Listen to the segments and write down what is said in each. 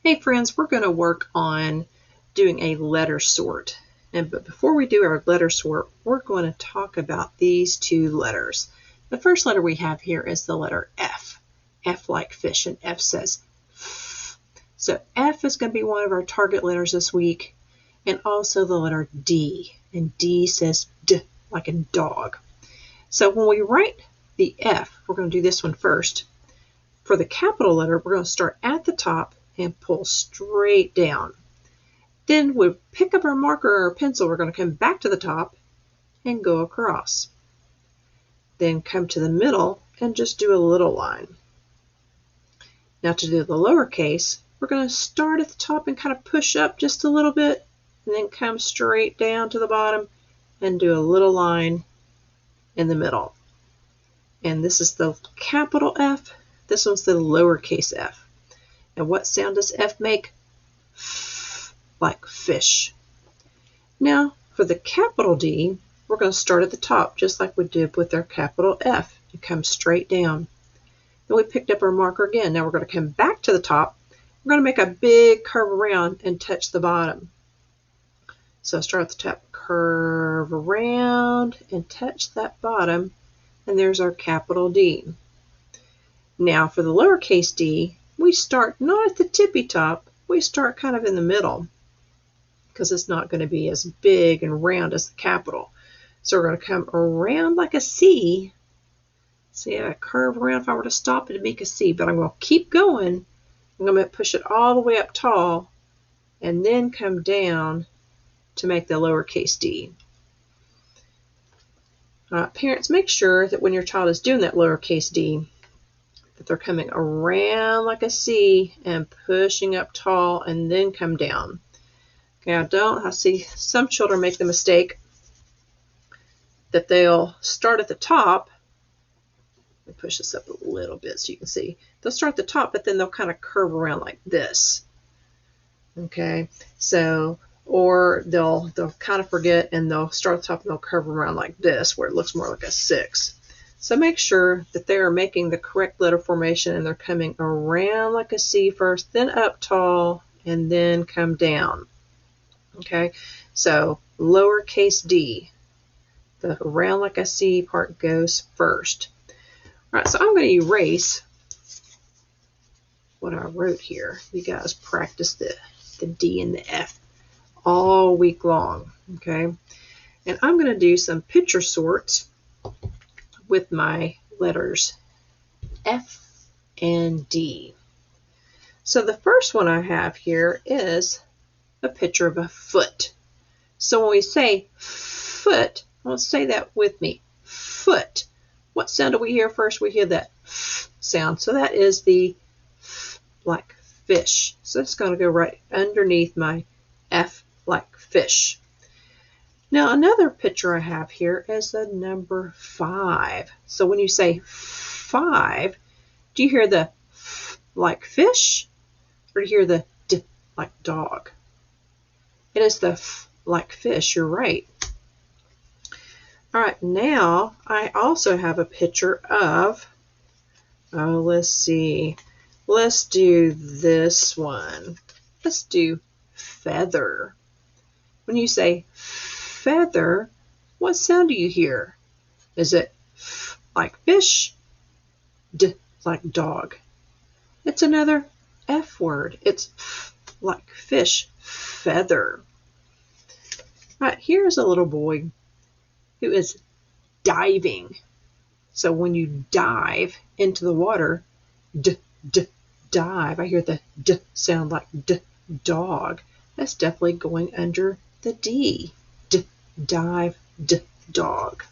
Hey friends, we're going to work on doing a letter sort. But before we do our letter sort, we're going to talk about these two letters. The first letter we have here is the letter F. F like fish, and F says F. So F is going to be one of our target letters this week, and also the letter D. And D says D like a dog. So when we write the F, we're going to do this one first. For the capital letter, we're going to start at the top and pull straight down. Then we'll pick up our marker or our pencil. We're going to come back to the top and go across. Then come to the middle and just do a little line. Now to do the lowercase, we're going to start at the top and kind of push up just a little bit, and then come straight down to the bottom and do a little line in the middle. And this is the capital F. This one's the lowercase f. And what sound does F make? F, like fish. Now, for the capital D, we're going to start at the top, just like we did with our capital F, and come straight down. Then we picked up our marker again. Now we're going to come back to the top. We're going to make a big curve around and touch the bottom. So start at the top, curve around, and touch that bottom, and there's our capital D. Now for the lowercase d, we start not at the tippy top, we start kind of in the middle, because it's not going to be as big and round as the capital. So we're going to come around like a C. See, I curve around. If I were to stop, it'd make a C, but I'm going to keep going. I'm going to push it all the way up tall, and then come down to make the lowercase d. Parents, make sure that when your child is doing that lowercase d, that they're coming around like a C and pushing up tall and then come down. Okay, I see some children make the mistake that they'll start at the top. Let me push this up a little bit so you can see. They'll start at the top, but then they'll kind of curve around like this. Okay, so, or they'll kind of forget and they'll start at the top and they'll curve around like this, where it looks more like a 6. So make sure that they are making the correct letter formation and they're coming around like a C first, then up tall, and then come down. Okay, so lowercase d, the around like a C part goes first. All right, so I'm going to erase what I wrote here. You guys practice the D and the F all week long, okay? And I'm going to do some picture sorts with my letters F and D. So the first one I have here is a picture of a foot. So when we say foot, let's say that with me. Foot. What sound do we hear first? We hear that F sound. So that is the F like fish. So it's going to go right underneath my F like fish. Now another picture I have here is the number 5. So when you say 5, do you hear the F like fish, or do you hear the D like dog? It is the F like fish, you're right. All right, now I also have a picture of, let's see, let's do this one. Let's do feather. When you say feather, what sound do you hear? Is it F like fish, D like dog? It's another F word. It's F like fish, feather. All right, here's a little boy who is diving. So when you dive into the water, D, dive, I hear the D sound like D, dog. That's definitely going under the D. D, dive, D, dog.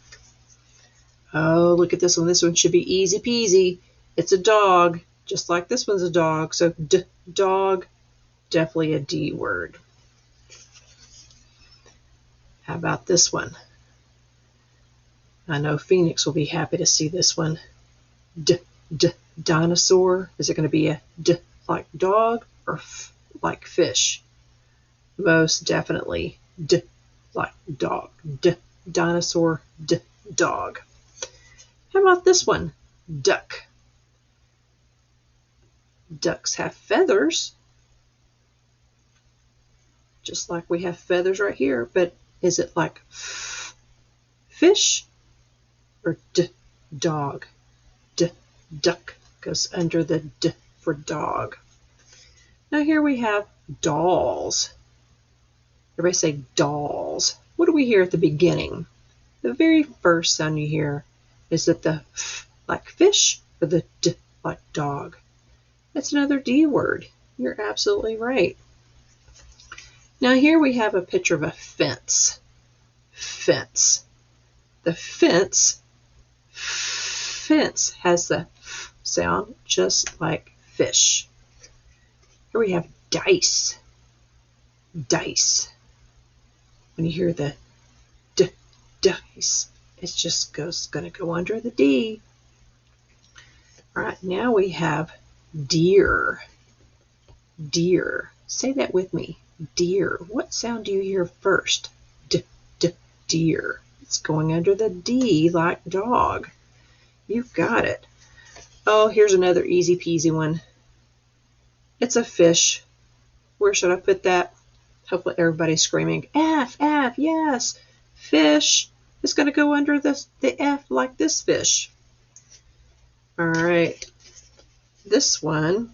Oh, look at this one. This one should be easy peasy. It's a dog, just like this one's a dog. So D, dog, definitely a D word. How about this one? I know Phoenix will be happy to see this one. D, dinosaur. Is it going to be a D like dog or F like fish? Most definitely D like dog. D, dinosaur, D, dog. How about this one? Duck. Ducks have feathers, just like we have feathers right here, but is it like fish or dog? Duck goes under the d for dog. Now here we have dolls. Everybody say dolls. What do we hear at the beginning? The very first sound you hear, is it the f like fish or the d like dog? That's another D word. You're absolutely right. Now here we have a picture of a fence. Fence. The fence has the f sound just like fish. Here we have dice. Dice. When you hear the dice, it's just going to go under the D. All right, now we have deer. Deer. Say that with me. Deer. What sound do you hear first? Deer. It's going under the D like dog. You've got it. Oh, here's another easy peasy one. It's a fish. Where should I put that? Hopefully everybody's screaming, F, F, yes, fish. It's going to go under the F like this fish. All right. This one,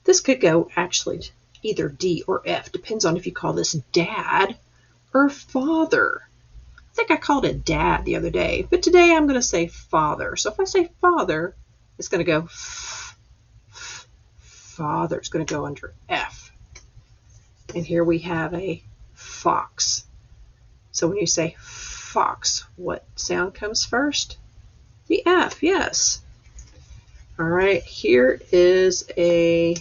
this could go actually either D or F. Depends on if you call this dad or father. I think I called it dad the other day, but today I'm going to say father. So if I say father, it's going to go father. It's going to go under F. And here we have a fox. So when you say fox, what sound comes first? The F, yes. All right, here is a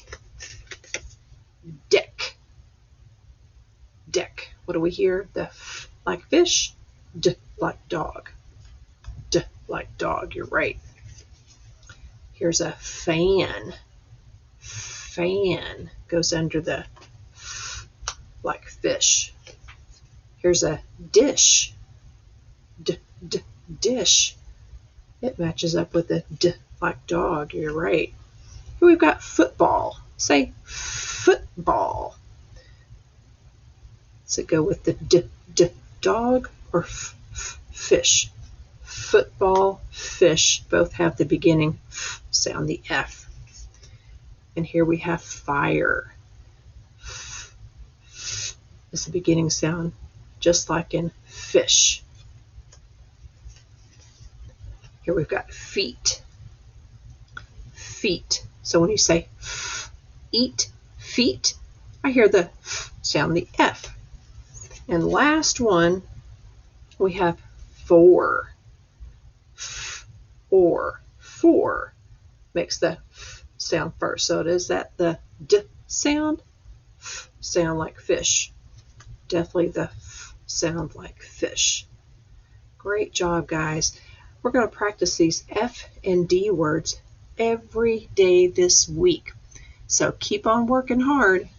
deck. Deck. What do we hear? The F like fish, D like dog. D like dog, you're right. Here's a fan. Fan goes under the F like fish. Here's a dish. Dish. It matches up with the D like dog, you're right. Here we've got football. Say football. Does it go with the D dog or fish? Football, fish, both have the beginning F sound, the F. And here we have fire. Is the beginning sound, just like in fish. Here we've got feet. Feet. So when you say eat, feet, I hear the F sound, the F. And last one, we have four. Or four makes the F sound first. So it is that the D sound, F sound like fish. Definitely the F sound like fish. Great job, guys. We're going to practice these F and D words every day this week. So keep on working hard.